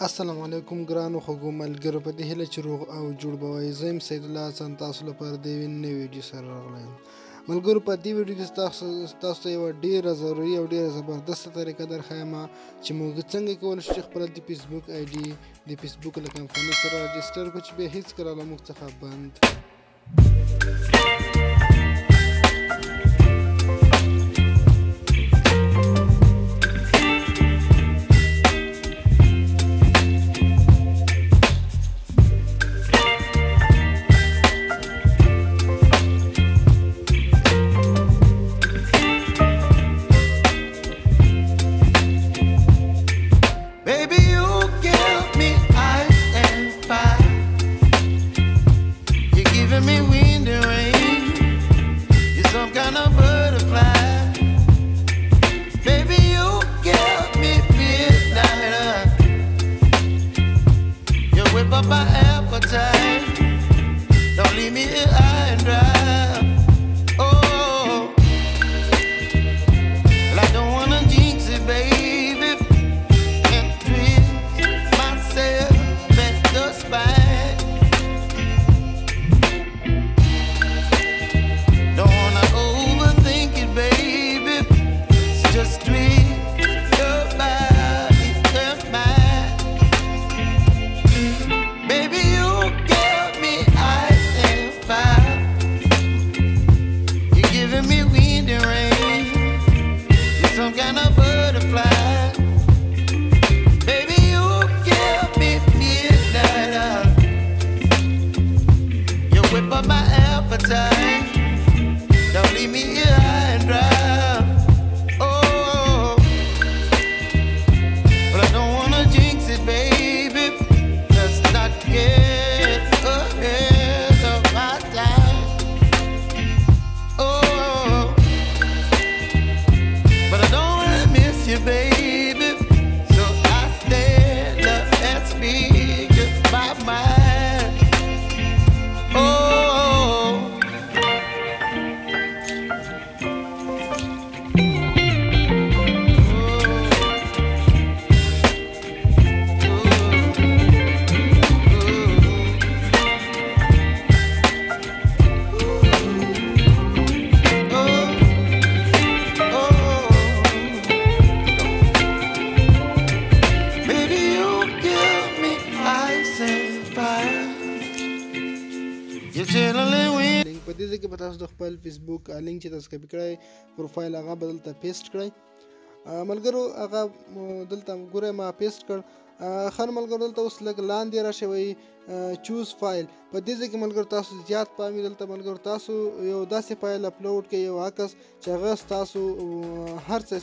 السلام علیکم ګرانو خوږو ملګرو، په دې هیله چې روغ او جوړ به وئ. زه یم سید الله حسن، تاسو لپاره د یوې نوې ویډیو سره راغلی یم. ملګرو، په دې ویډیو کې تاسو ته یوه ډېره ضروري او ډېره زبردسته طریقه درښیم چې موږ څنګه کولی شو چې خپله د فیسبوک آی ډي د فیسبوک له کمپنۍ سره رجسټر کړو چې بیا هېڅکله له موږ څخه بند my appetite. Don't leave me here high and dry. Oh, well, I don't wanna jinx it, baby, and twist myself at the spine. Don't wanna overthink it, baby. It's just twist your body and mine. Baby, you give me ice and fire. You're giving me wind and rain. You're some kind of butterfly. Baby, you give me midnight. You whip up my appetite. Don't leave me here high and dry. Oh, but I don't wanna jinx it, baby. Let's not get ahead of my time. Oh, but I don't wanna miss you, baby. So I stand up and speak just my mind. Oh. لینک په دې ځای کې به تاسو د خپل فیسبوک لینک چې تاسو کاپي کړی پروفایل هغه به دلته پیسټ کړئ. ملګرو هغه دلته ګورئ ما پیسټ کړ. ښه نو ملګرو دلته اوس لږ لاندې راشئ وایي چوز فایل. په دې ځای کې ملګرو تاسو زیات پام وي دلته ملګرو تاسو یو داسې فایل اپلوډ کړئ، یو عکس چې هغه ستاسو هر څه